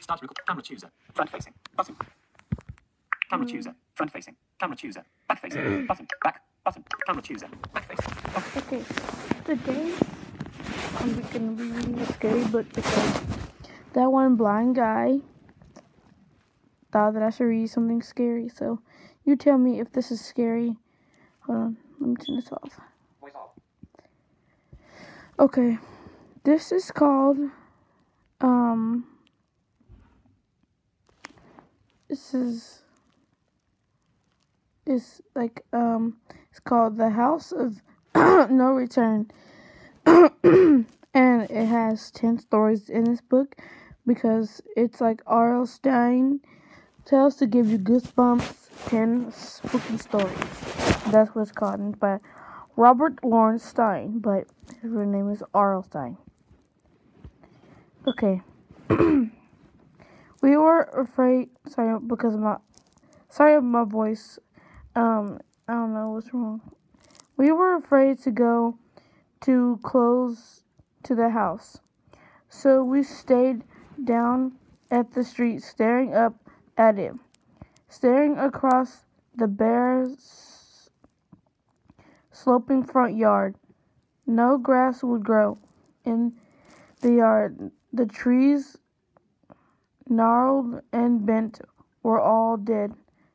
Start record. Camera chooser. Front facing. Button. Camera chooser. Front facing. Camera chooser. Back facing. Button. Back. Button. Camera chooser. Back facing. Button. Okay, today I'm gonna be reading a scary book because that one blind guy thought that I should read something scary. So you tell me if this is scary. Hold on, let me turn this off. Okay, this is called it's called The House of No Return. And it has 10 stories in this book because it's like R.L. Stine tells to give you goosebumps, 10 spooky stories. That's what it's called. And it's by Robert Lawrence Stine, but his real name is R.L. Stine. Okay. We were afraid, sorry of my voice. I don't know what's wrong. We were afraid to go too close to the house. So we stayed down at the street, staring up at it, staring across the bare, sloping front yard. No grass would grow in the yard. The trees, gnarled and bent, were all dead.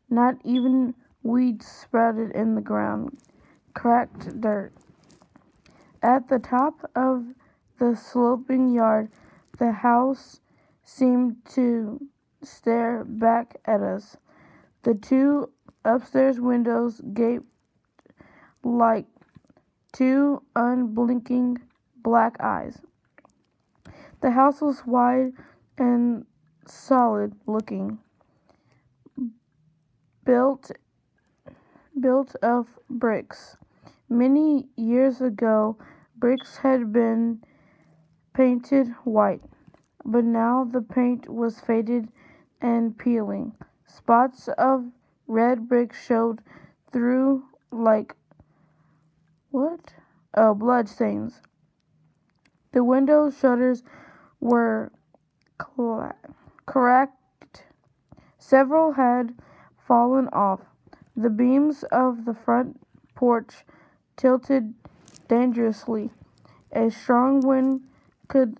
Not even weeds sprouted in the ground, cracked dirt. At the top of the sloping yard, the house seemed to stare back at us. The two upstairs windows gaped like two unblinking black eyes. The house was wide and solid looking, built of bricks. Many years ago, bricks had been painted white, but now the paint was faded and peeling. Spots of red brick showed through like blood stains. The window shutters were cracked. Several had fallen off. The beams of the front porch tilted dangerously. A strong wind could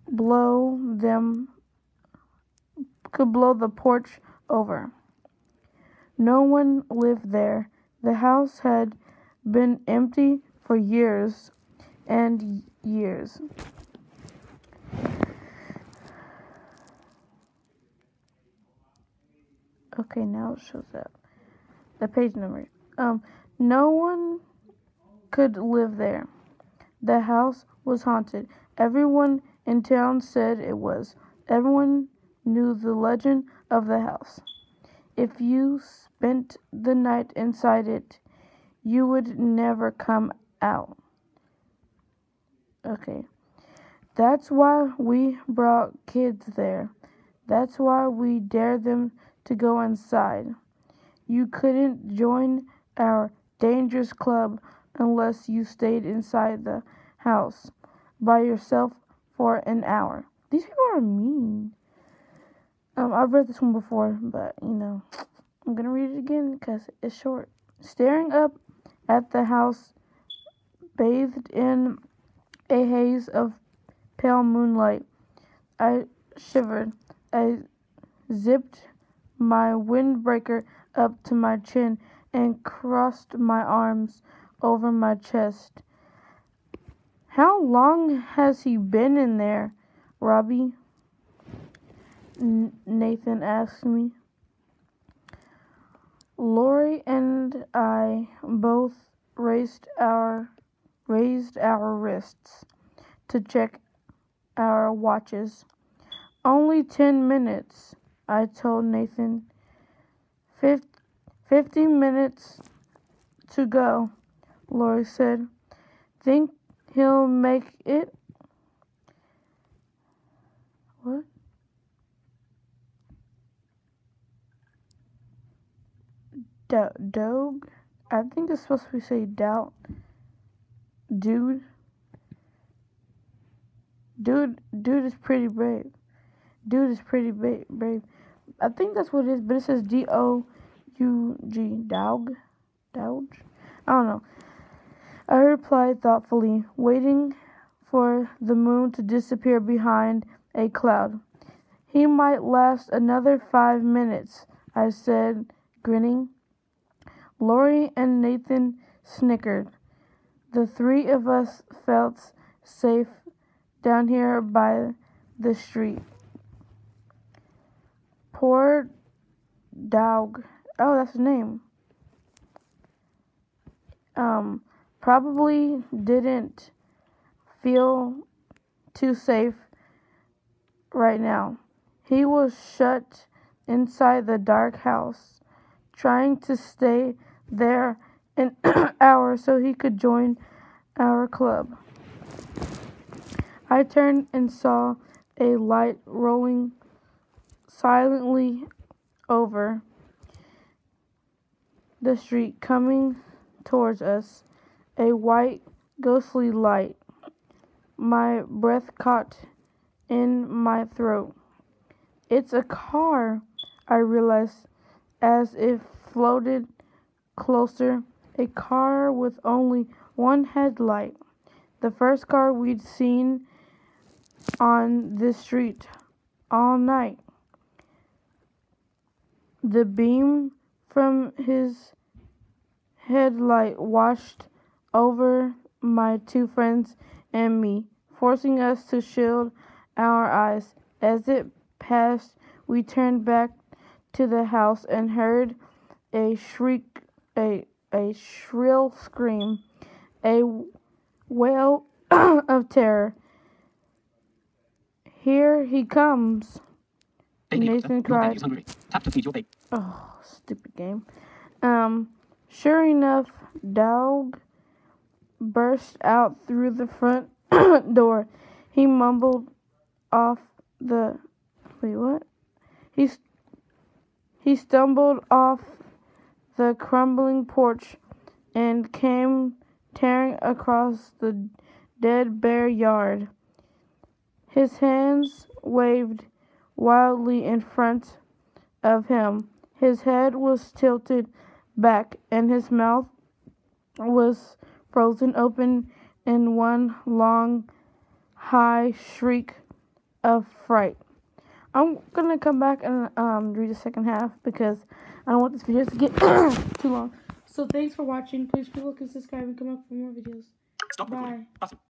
blow the porch over. No one lived there. The house had been empty for years and years. Okay, now it shows up. The page number. No one could live there. The house was haunted. Everyone in town said it was. Everyone knew the legend of the house. If you spent the night inside it, you would never come out. Okay. That's why we brought kids there. That's why we dared them to go inside. You couldn't join our dangerous club unless you stayed inside the house by yourself for an hour. These people are mean. I've read this one before, but, I'm going to read it again because it's short. Staring up at the house, bathed in a haze of pale moonlight, I shivered. I zipped my windbreaker up to my chin and crossed my arms over my chest. How long has he been in there, Robbie? Nathan asked me. Lori and I both raised our wrists to check our watches. Only 10 minutes, I told Nathan. 50 minutes to go, Lori said. Think he'll make it? What? Dog? I think it's supposed to say doubt. Dude. Dude is pretty brave. Dude is pretty brave. I think that's what it is, but it says D-O-U-G. Doug? Douge? I don't know. I replied thoughtfully, waiting for the moon to disappear behind a cloud. He might last another 5 minutes, I said, grinning. Lori and Nathan snickered. The three of us felt safe down here by the street. Poor Doug. Oh, that's his name. Probably didn't feel too safe right now. He was shut inside the dark house, trying to stay there an hour so he could join our club. I turned and saw a light rolling silently over the street coming towards us, a white, ghostly light. My breath caught in my throat. It's a car, I realized as it floated closer, a car with only one headlight. The first car we'd seen on this street all night. The beam from his headlight washed over my two friends and me, forcing us to shield our eyes. As it passed, we turned back to the house and heard a shriek, a shrill scream, a wail of terror. Here he comes, Nathan cried. Tap to feed your baby. Oh, stupid game. Sure enough, Doug burst out through the front door. He mumbled off the... Wait, what? He stumbled off the crumbling porch and came tearing across the dead bare yard. His hands waved wildly in front of him. His head was tilted back, and his mouth was frozen open in one long, high shriek of fright. I'm gonna come back and read the second half because I don't want this video to get too long. So thanks for watching. Please like and subscribe and come up for more videos. Stop recording. Bye. Button.